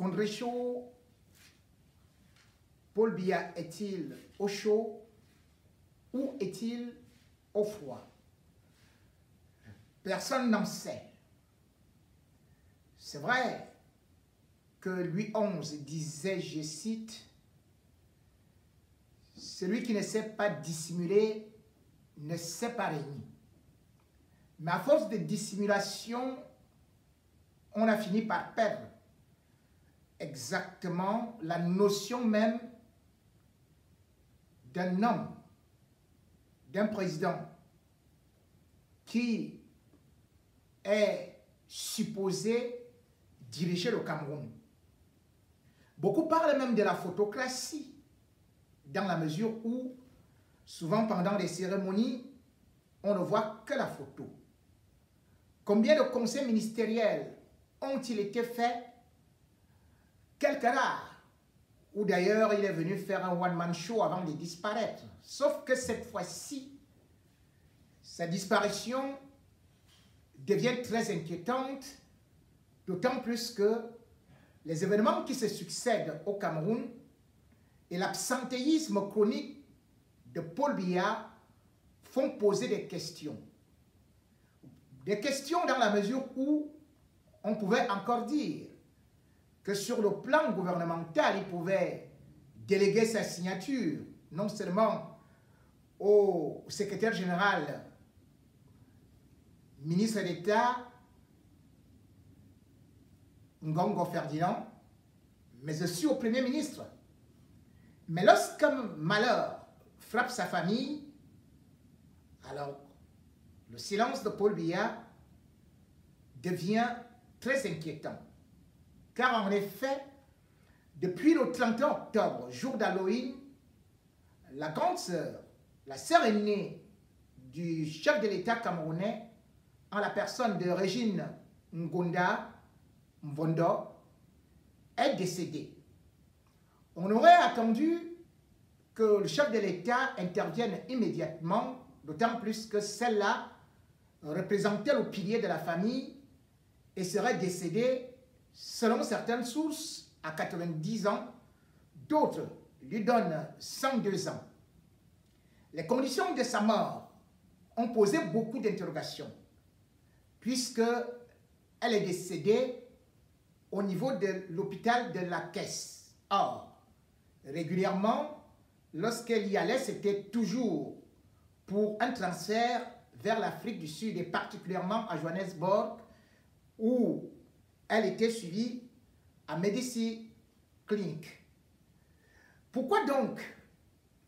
Condré-Chaud, Paul Biya est-il au chaud ou est-il au froid? Personne n'en sait. C'est vrai que Louis XI disait, je cite, « Celui qui ne sait pas dissimuler ne sait pas régner. » Mais à force de dissimulation, on a fini par perdre exactement la notion même d'un homme, d'un président qui est supposé diriger le Cameroun. Beaucoup parlent même de la photocratie, dans la mesure où, souvent pendant les cérémonies, on ne voit que la photo. Combien de conseils ministériels ont-ils été faits? Quelques rares, où d'ailleurs il est venu faire un one-man show avant de disparaître. Sauf que cette fois-ci, sa disparition devient très inquiétante, d'autant plus que les événements qui se succèdent au Cameroun et l'absentéisme chronique de Paul Biya font poser des questions. Des questions dans la mesure où on pouvait encore dire que sur le plan gouvernemental, il pouvait déléguer sa signature, non seulement au secrétaire général, ministre d'État, Ngongo Ferdinand, mais aussi au Premier ministre. Mais lorsqu'un malheur frappe sa famille, alors le silence de Paul Biya devient très inquiétant. Car en effet, depuis le 31 octobre, jour d'Halloween, la grande sœur, la sœur aînée du chef de l'État camerounais, en la personne de Régine Ngonda Mvondo, est décédée. On aurait attendu que le chef de l'État intervienne immédiatement, d'autant plus que celle-là représentait le pilier de la famille et serait décédée, selon certaines sources, à 90 ans, d'autres lui donnent 102 ans. Les conditions de sa mort ont posé beaucoup d'interrogations, puisque elle est décédée au niveau de l'hôpital de la Caisse. Or, régulièrement, lorsqu'elle y allait, c'était toujours pour un transfert vers l'Afrique du Sud et particulièrement à Johannesburg, où elle était suivie à Medici Clinic. Pourquoi donc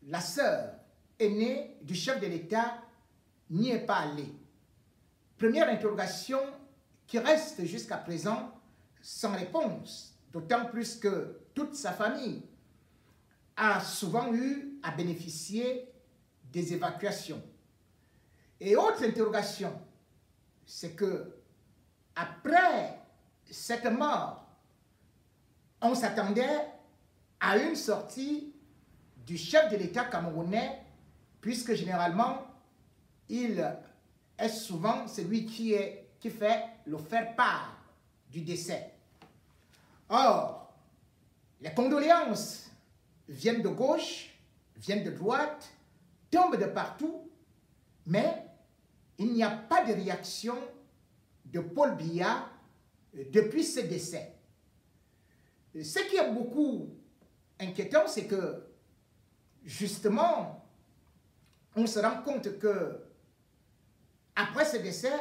la sœur aînée du chef de l'État n'y est pas allée? Première interrogation qui reste jusqu'à présent sans réponse, d'autant plus que toute sa famille a souvent eu à bénéficier des évacuations. Et autre interrogation, c'est que après cette mort, on s'attendait à une sortie du chef de l'État camerounais, puisque généralement, il est souvent celui qui fait le faire-part du décès. Or, les condoléances viennent de gauche, viennent de droite, tombent de partout, mais il n'y a pas de réaction de Paul Biya depuis ce décès. Ce qui est beaucoup inquiétant, c'est que, justement, on se rend compte que, après ce décès,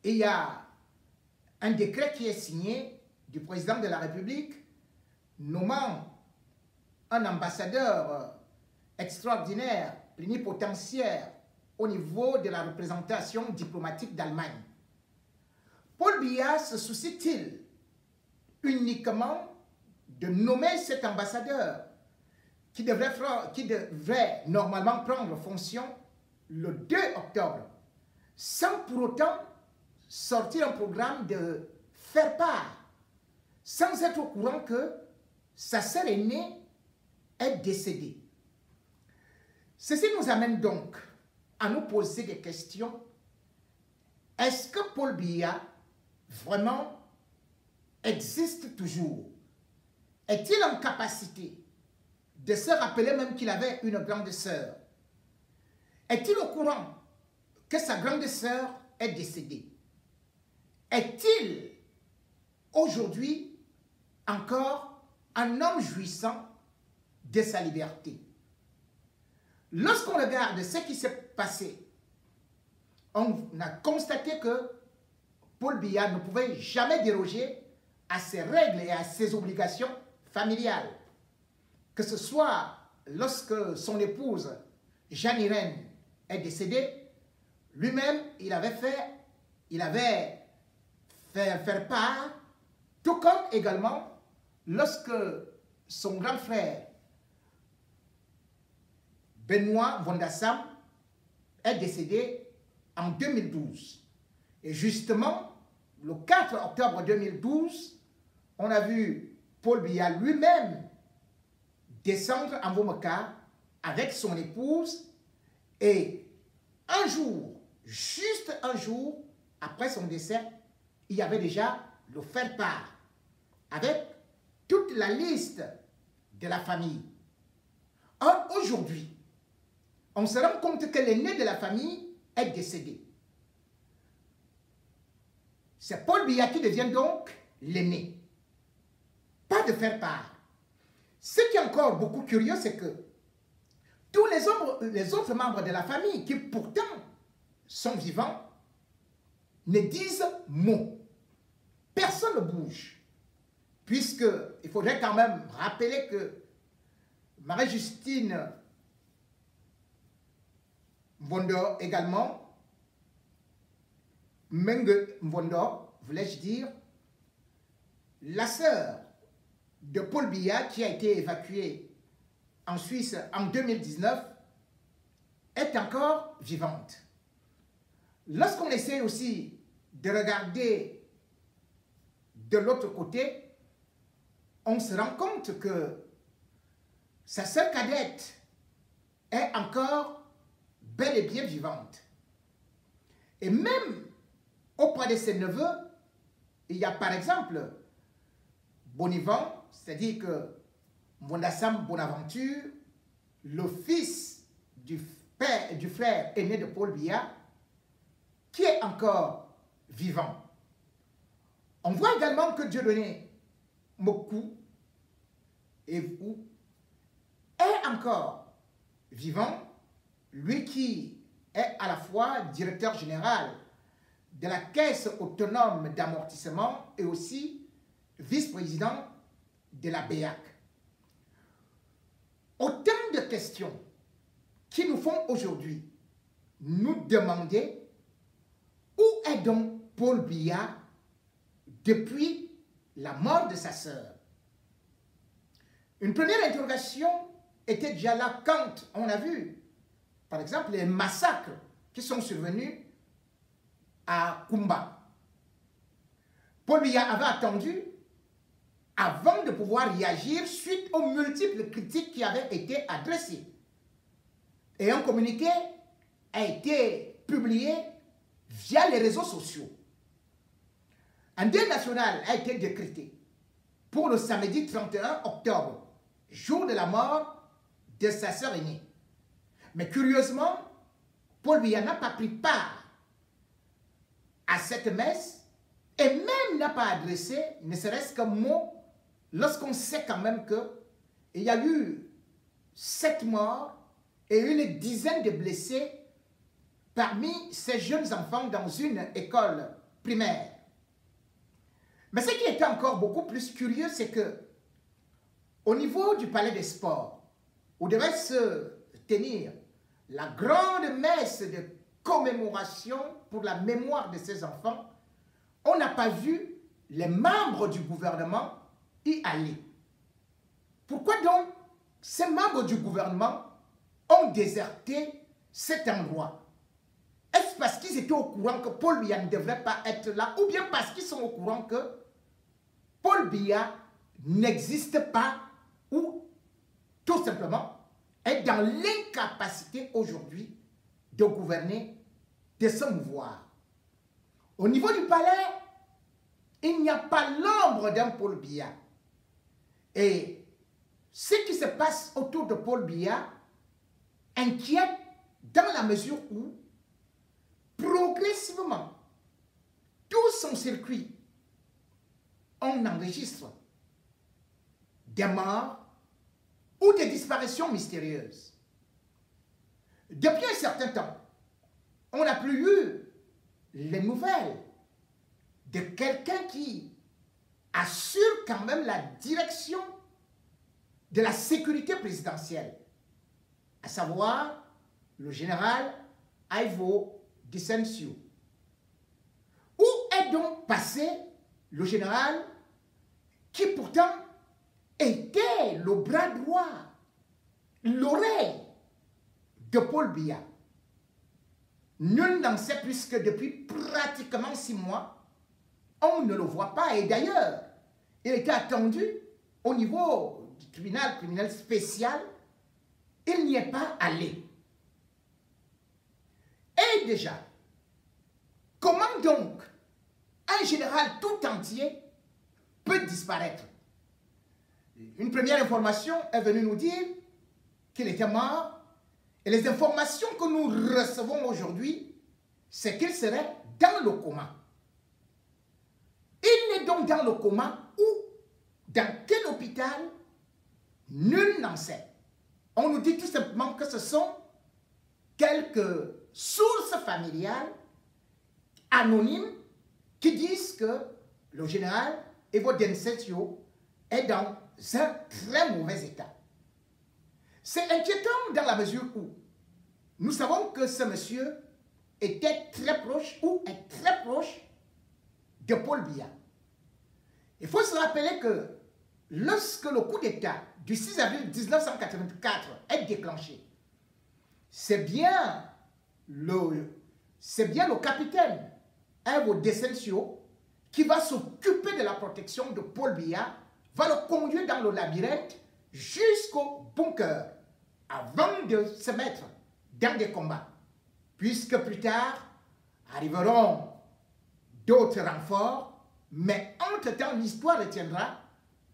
il y a un décret qui est signé du président de la République nommant un ambassadeur extraordinaire, plénipotentiaire au niveau de la représentation diplomatique d'Allemagne. Paul Biya se soucie-t-il uniquement de nommer cet ambassadeur qui devrait normalement prendre fonction le 2 octobre, sans pour autant sortir un programme de faire part, sans être au courant que sa sœur aînée est décédée. Ceci nous amène donc à nous poser des questions. Est-ce que Paul Biya vraiment existe toujours? est-il en capacité de se rappeler même qu'il avait une grande sœur? Est-il au courant que sa grande sœur est décédée? Est-il aujourd'hui encore un homme jouissant de sa liberté? Lorsqu'on regarde ce qui s'est passé, on a constaté que Paul Biya ne pouvait jamais déroger à ses règles et à ses obligations familiales. Que ce soit lorsque son épouse, Jeanne-Irène, est décédée, lui-même, il avait fait faire part, tout comme également lorsque son grand frère, Benoît Vondassam, est décédé en 2012. Et justement, le 4 octobre 2012, on a vu Paul Biya lui-même descendre en Womoka avec son épouse et un jour, juste un jour après son décès, il y avait déjà le faire-part avec toute la liste de la famille. Or, aujourd'hui, on se rend compte que l'aîné de la famille est décédé. C'est Paul Biya qui devient donc l'aîné. Pas de faire-part. Ce qui est encore beaucoup curieux, c'est que tous les autres membres de la famille, qui pourtant sont vivants, ne disent mot. Personne ne bouge. Puisqu'il faudrait quand même rappeler que Marie-Justine Mvondo également, Menge Mvondo, voulais-je dire, la sœur de Paul Biya qui a été évacuée en Suisse en 2019, est encore vivante. Lorsqu'on essaie aussi de regarder de l'autre côté, on se rend compte que sa sœur cadette est encore bel et bien vivante. Et même auprès de ses neveux, il y a par exemple Bonivan, c'est-à-dire que Vondassam Bonaventure, le fils du frère aîné de Paul Biya, qui est encore vivant. On voit également que Dieudonné Mokou est encore vivant, lui qui est à la fois directeur général de la Caisse autonome d'amortissement et aussi vice-président de la BEAC. Autant de questions qui nous font aujourd'hui nous demander où est donc Paul Biya depuis la mort de sa sœur. Une première interrogation était déjà là quand on a vu, par exemple, les massacres qui sont survenus à Kumba. Paul Biya avait attendu avant de pouvoir réagir suite aux multiples critiques qui avaient été adressées. Et un communiqué a été publié via les réseaux sociaux. Un deuil national a été décrété pour le samedi 31 octobre, jour de la mort de sa sœur aînée. Mais curieusement, Paul Biya n'a pas pris part à cette messe et même n'a pas adressé ne serait-ce qu'un mot lorsqu'on sait quand même qu'il y a eu 7 morts et une dizaine de blessés parmi ces jeunes enfants dans une école primaire. Mais ce qui était encore beaucoup plus curieux, c'est que au niveau du palais des sports, où devait se tenir la grande messe de commémoration pour la mémoire de ces enfants, on n'a pas vu les membres du gouvernement y aller. Pourquoi donc ces membres du gouvernement ont déserté cet endroit? Est-ce parce qu'ils étaient au courant que Paul Biya ne devrait pas être là, ou bien parce qu'ils sont au courant que Paul Biya n'existe pas, ou tout simplement est dans l'incapacité aujourd'hui de gouverner, de se mouvoir? Au niveau du palais, il n'y a pas l'ombre d'un Paul Biya. Et ce qui se passe autour de Paul Biya inquiète dans la mesure où, progressivement, tout son circuit, on enregistre des morts ou des disparitions mystérieuses. Depuis un certain temps, on n'a plus eu les nouvelles de quelqu'un qui assure quand même la direction de la sécurité présidentielle, à savoir le général Ivo Dicensio. Où est donc passé le général qui pourtant était le bras droit, l'oreille de Paul Biya? Nul n'en sait plus que depuis pratiquement 6 mois, on ne le voit pas. Et d'ailleurs, il était attendu au niveau du tribunal criminel spécial. Il n'y est pas allé. Et déjà, comment donc un général tout entier peut disparaître? Une première information est venue nous dire qu'il était mort. Et les informations que nous recevons aujourd'hui, c'est qu'il serait dans le coma. Il est donc dans le coma ou dans quel hôpital? Nul n'en sait. On nous dit tout simplement que ce sont quelques sources familiales anonymes qui disent que le général Ivo Dicensio est dans un très mauvais état. C'est inquiétant dans la mesure où nous savons que ce monsieur était très proche ou est très proche de Paul Biya. Il faut se rappeler que lorsque le coup d'État du 6 avril 1984 est déclenché, c'est bien le capitaine Ivo Dicensio qui va s'occuper de la protection de Paul Biya, va le conduire dans le labyrinthe jusqu'au bunker avant de se mettre dans des combats, puisque plus tard arriveront d'autres renforts, mais entre-temps l'histoire retiendra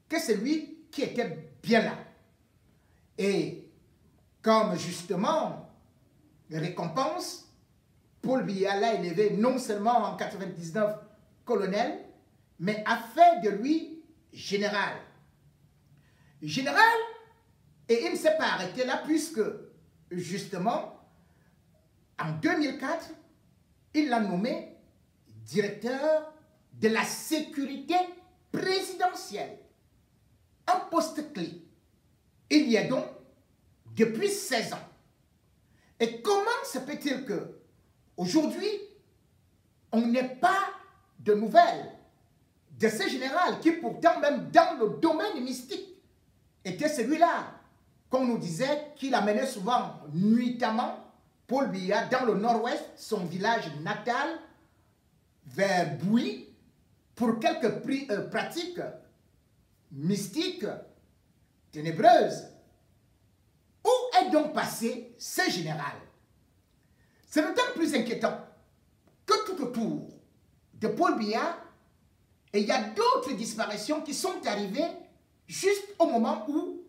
que c'est lui qui était bien là. Et comme justement récompense, Paul Biya l'a élevé non seulement en 99 colonel, mais a fait de lui général. Général, et il ne s'est pas arrêté là puisque justement en 2004, il l'a nommé directeur de la sécurité présidentielle. Un poste clé. Il y a donc depuis 16 ans. Et comment se peut-il que aujourd'hui, on n'ait pas de nouvelles de ce général qui pourtant même dans le domaine mystique était celui-là qu'on nous disait qu'il amenait souvent nuitamment Paul Biya dans le nord-ouest, son village natal, vers Bouy, pour quelques pratiques mystiques, ténébreuses. Où est donc passé ce général? C'est d'autant plus inquiétant que tout autour de Paul Biya, il y a d'autres disparitions qui sont arrivées juste au moment où,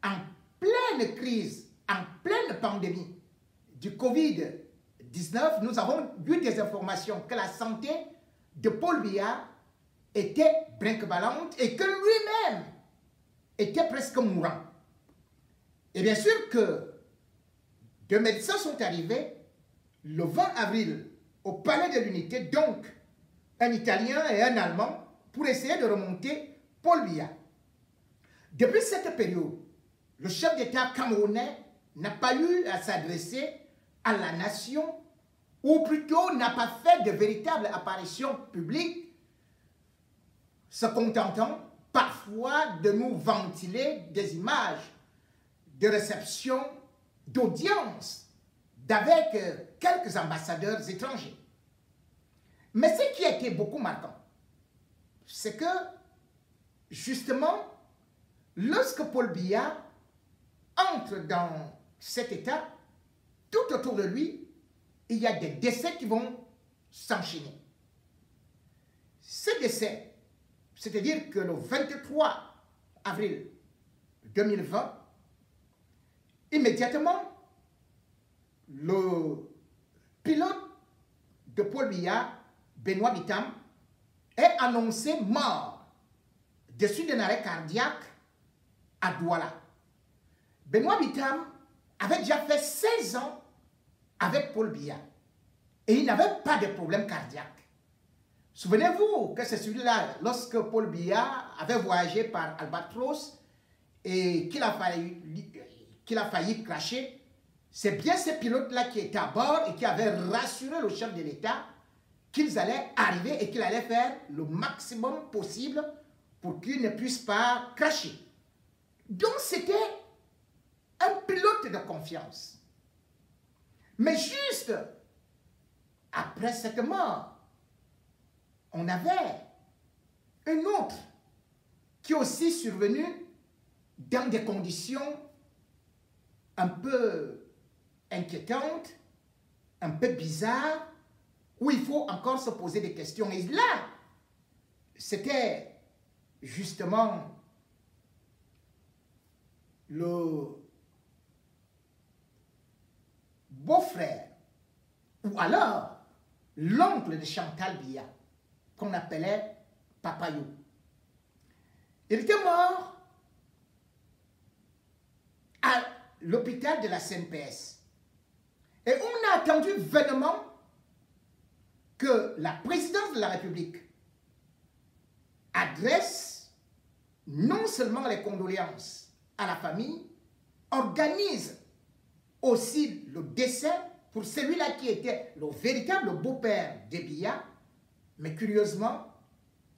en pleine crise, en pleine pandémie du Covid-19, nous avons eu des informations que la santé de Paul Biya était brinque-ballante et que lui-même était presque mourant. Et bien sûr que deux médecins sont arrivés le 20 avril au Palais de l'Unité, donc un Italien et un Allemand, pour essayer de remonter Paul Biya. Depuis cette période, le chef d'État camerounais n'a pas eu à s'adresser à la nation, ou plutôt n'a pas fait de véritable apparition publique, se contentant parfois de nous ventiler des images de réception, d'audience avec quelques ambassadeurs étrangers. Mais ce qui a été beaucoup marquant, c'est que, justement, lorsque Paul Biya entre dans cet état, tout autour de lui, il y a des décès qui vont s'enchaîner. Ces décès, c'est-à-dire que le 23 avril 2020, immédiatement, le pilote de Paul Biya, Benoît Bitam, est annoncé mort de suite d'un arrêt cardiaque à Douala. Benoît Bitam avait déjà fait 16 ans avec Paul Biya et il n'avait pas de problème cardiaque. Souvenez-vous que c'est celui-là, lorsque Paul Biya avait voyagé par Albatros et qu'il a failli cracher, c'est bien ce pilote-là qui était à bord et qui avait rassuré le chef de l'État qu'ils allaient arriver et qu'il allait faire le maximum possible pour qu'il ne puisse pas cracher. Donc c'était un pilote de confiance. Mais juste après cette mort, on avait un autre qui est aussi survenu dans des conditions un peu inquiétantes, un peu bizarres, où il faut encore se poser des questions. Et là, c'était justement le beau-frère, ou alors l'oncle de Chantal Biya, qu'on appelait Papayou. Il était mort à l'hôpital de la CNPS. Et on a attendu vainement que la présidence de la République adresse non seulement les condoléances à la famille, organise aussi le décès pour celui-là qui était le véritable beau-père de Biya. Mais curieusement,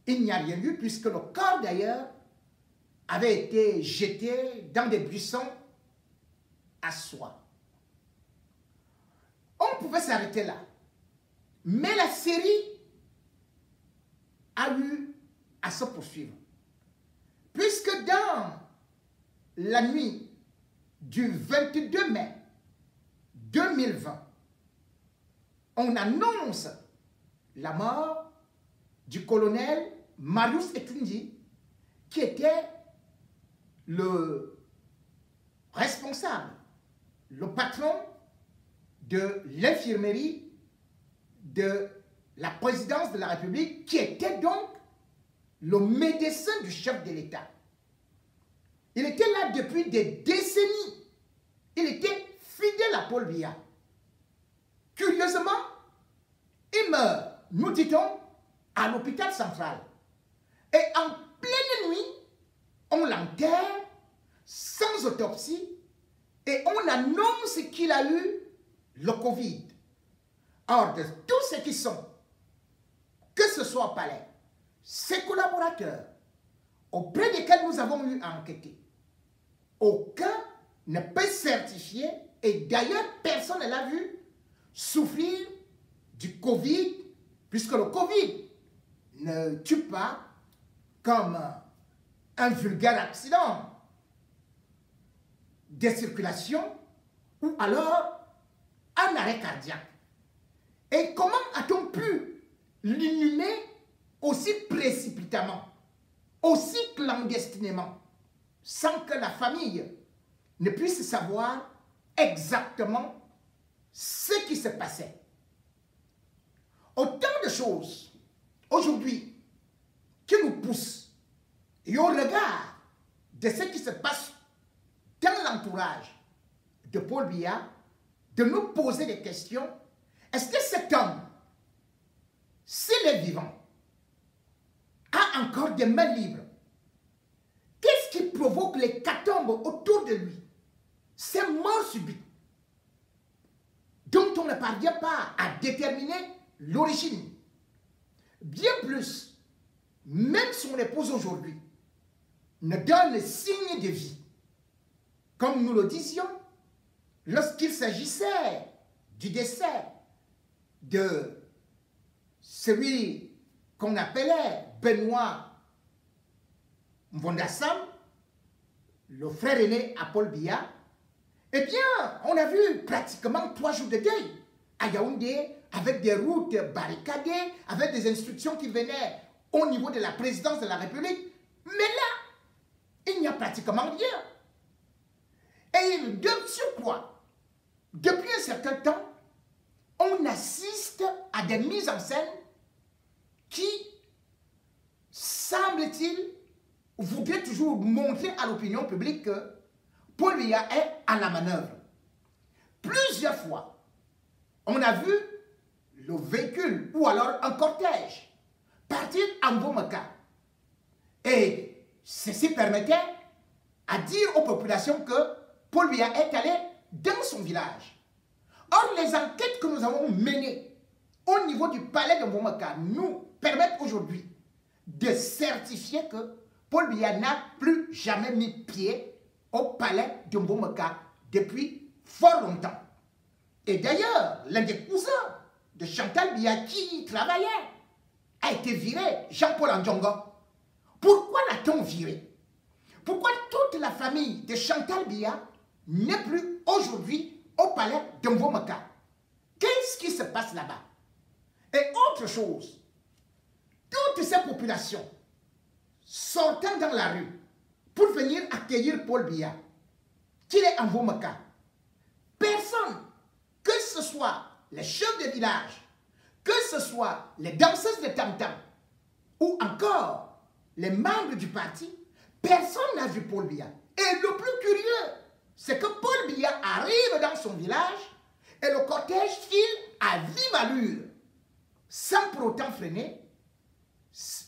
il n'y a rien eu puisque le corps d'ailleurs avait été jeté dans des buissons à soie. On pouvait s'arrêter là. Mais la série a eu à se poursuivre. Puisque dans la nuit du 22 mai 2020, on annonce la mort du colonel Marius Etundi, qui était le responsable, le patron de l'infirmerie de la présidence de la République, qui était donc le médecin du chef de l'État. Il était là depuis des décennies. Il était fidèle à Paul Biya. Curieusement, il meurt, nous dit-on, à l'hôpital central. Et en pleine nuit, on l'enterre sans autopsie et on annonce qu'il a eu le Covid. Or, de tous ceux qui sont, que ce soit au palais, ses collaborateurs, auprès desquels nous avons eu à enquêter, aucun ne peut certifier, et d'ailleurs personne ne l'a vu, souffrir du Covid, puisque le Covid ne tue pas comme un vulgaire accident de circulation ou alors un arrêt cardiaque. Et comment a-t-on pu l'inhumer aussi précipitamment, aussi clandestinement, sans que la famille ne puisse savoir exactement ce qui se passait? Autant de choses aujourd'hui qui nous poussent, et au regard de ce qui se passe dans l'entourage de Paul Biya, de nous poser des questions. Est-ce que cet homme, s'il est vivant, a encore des mains libres? Qu'est-ce qui provoque l'hécatombe autour de lui? Ces morts subites dont on ne parvient pas à déterminer l'origine. Bien plus, même son épouse aujourd'hui ne donne signe de vie. Comme nous le disions, lorsqu'il s'agissait du décès de celui qu'on appelait Benoît Mvondassam, le frère aîné à Paul Biya, eh bien, on a vu pratiquement 3 jours de deuil à Yaoundé, avec des routes barricadées, avec des instructions qui venaient au niveau de la présidence de la République. Mais là, il il n'y a pratiquement rien. Et de surcroît, depuis un certain temps, on assiste à des mises en scène qui, semble-t-il, voudraient toujours montrer à l'opinion publique que Paul Biya est à la manœuvre. Plusieurs fois, on a vu le véhicule ou alors un cortège partir en Mbomaka. Et ceci permettait à dire aux populations que Paul Biya est allé dans son village. Or, les enquêtes que nous avons menées au niveau du palais de Mbomaka nous permettent aujourd'hui de certifier que Paul Biya n'a plus jamais mis pied au palais de Mbomaka depuis fort longtemps. Et d'ailleurs, l'un des cousins de Chantal Biya qui y travaillait a été viré, Jean-Paul Andjongo. Pourquoi l'a-t-on viré? Pourquoi toute la famille de Chantal Biya n'est plus aujourd'hui au palais de Mbomaka? Qu'est-ce qui se passe là-bas? Et autre chose, toutes ces populations sortant dans la rue pour venir accueillir Paul Biya, qu'il est en Mbomaka, personne, que ce soit les chefs de village, que ce soit les danseuses de tam-tam, ou encore les membres du parti, personne n'a vu Paul Biya. Et le plus curieux, c'est que Paul Biya arrive dans son village et le cortège file à vive allure, sans pour autant freiner,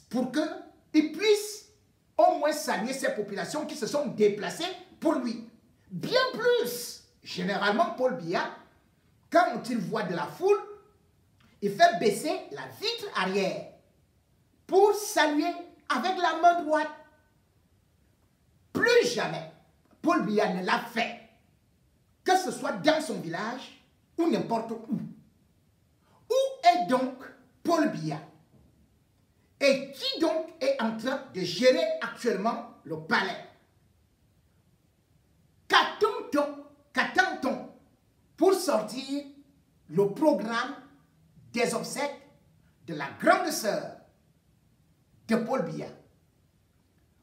pour qu'il puisse au moins saluer ces populations qui se sont déplacées pour lui. Bien plus, généralement, Paul Biya, quand il voit de la foule, il fait baisser la vitre arrière pour saluer avec la main droite. Plus jamais, Paul Biya ne l'a fait, que ce soit dans son village ou n'importe où. Où est donc Paul Biya? Et qui donc est en train de gérer actuellement le palais? Qu'attend-on pour sortir le programme des obsèques de la grande sœur de Paul Biya?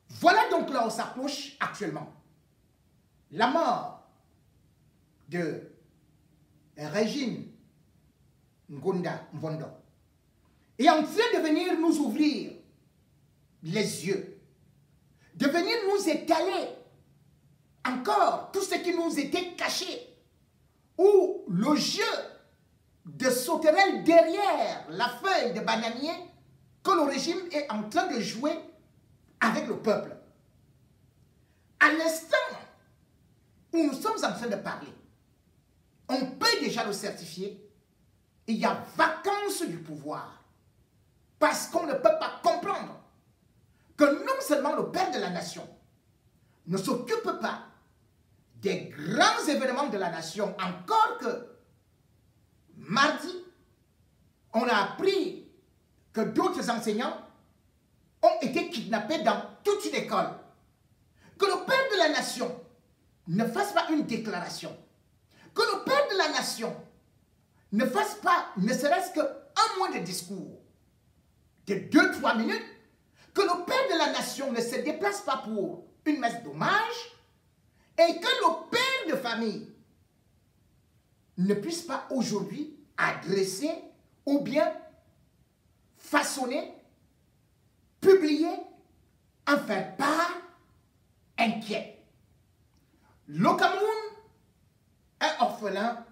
Voilà donc là où s'approche actuellement. La mort de Régine Ngonda Mvondo est en train de venir nous ouvrir les yeux, de venir nous étaler encore tout ce qui nous était caché, ou le jeu de sauterelles derrière la feuille de bananier que le régime est en train de jouer avec le peuple. À l'instant où nous sommes en train de parler, on peut déjà le certifier, il y a vacance du pouvoir. Parce qu'on ne peut pas comprendre que non seulement le père de la nation ne s'occupe pas des grands événements de la nation, encore que mardi, on a appris que d'autres enseignants ont été kidnappés dans toute une école. Que le père de la nation ne fasse pas une déclaration. Que le père de la nation ne fasse pas, ne serait-ce qu'un mois de discours de 2-3 minutes, que le père de la nation ne se déplace pas pour une messe d'hommage et que le père de famille ne puisse pas aujourd'hui adresser ou bien façonner, publier, en faire part inquiet. Le Cameroun est orphelin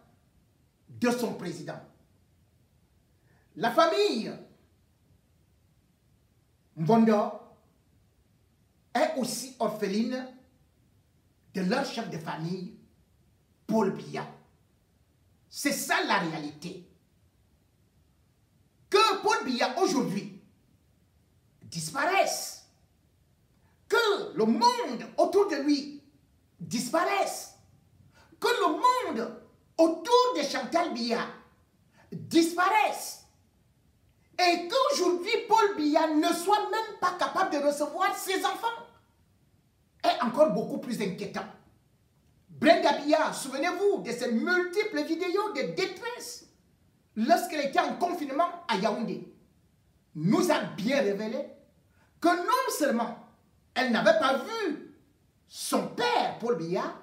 de son président. La famille Mvondo est aussi orpheline de leur chef de famille, Paul Biya. C'est ça la réalité. Que Paul Biya aujourd'hui disparaisse, que le monde autour de lui disparaisse, que le monde autour de Chantal Biya disparaisse, et qu'aujourd'hui Paul Biya ne soit même pas capable de recevoir ses enfants, est encore beaucoup plus inquiétant. Brenda Biya, souvenez-vous de ces multiples vidéos de détresse lorsqu'elle était en confinement à Yaoundé, nous a bien révélé que non seulement elle n'avait pas vu son père, Paul Biya,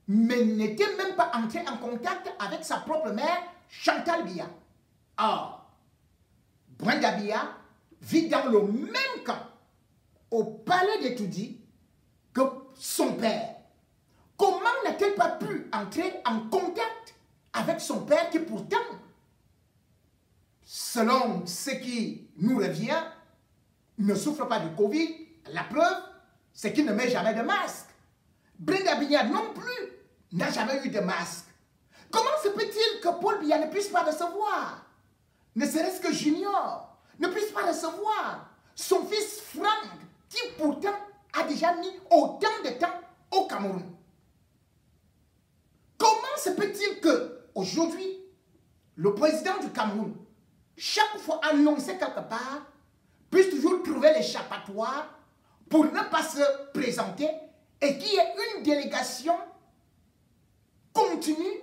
mais n'était même pas entré en contact avec sa propre mère, Chantal Biya. Or, Brenda Biya vit dans le même camp, au palais de Toudi, que son père. Comment n'a-t-elle pas pu entrer en contact avec son père qui pourtant, selon ce qui nous revient, ne souffre pas du Covid? La preuve, c'est qu'il ne met jamais de masque. Brenda Biya non plus n'a jamais eu de masque. Comment se peut-il que Paul Biya ne puisse pas recevoir, ne serait-ce que Junior, ne puisse pas recevoir son fils Franck, qui pourtant a déjà mis autant de temps au Cameroun? Comment se peut-il que aujourd'hui, le président du Cameroun, chaque fois annoncé quelque part, puisse toujours trouver l'échappatoire pour ne pas se présenter et qu'il y ait une délégation continue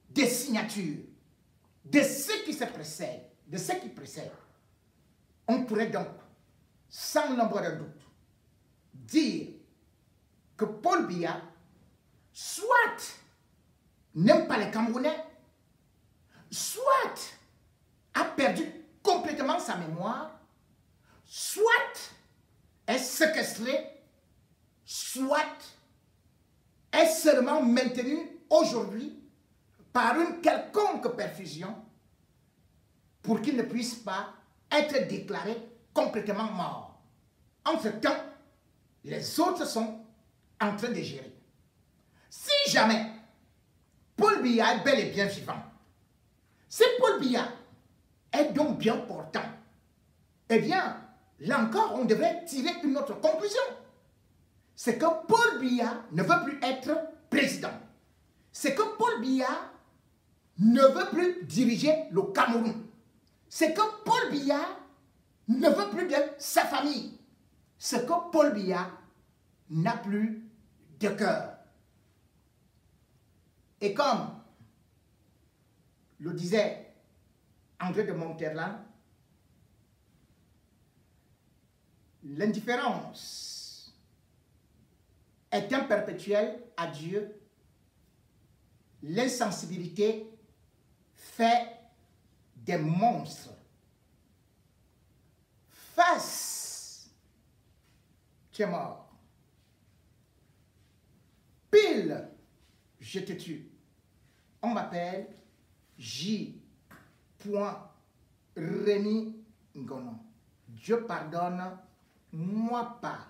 des signatures, de ce qui se précède, de ce qui précède? On pourrait donc, sans l'ombre de doute, dire que Paul Biya, soit n'aime pas les Camerounais, soit a perdu complètement sa mémoire, soit est séquestré, soit est seulement maintenu aujourd'hui par une quelconque perfusion pour qu'il ne puisse pas être déclaré complètement mort. Entre-temps, les autres sont en train de gérer. Si jamais Paul Biya est bel et bien vivant, si Paul Biya est donc bien portant, eh bien, là encore, on devrait tirer une autre conclusion. C'est que Paul Biya ne veut plus être président. C'est que Paul Biya ne veut plus diriger le Cameroun. C'est que Paul Biya ne veut plus de sa famille. C'est que Paul Biya n'a plus de cœur. Et comme le disait André de Monterland, l'indifférence est un perpétuel adieu. L'insensibilité fait des monstres. Face, tu es mort. Pile, je te tue. On m'appelle J. Rémi Ngono. Dieu pardonne, moi pas.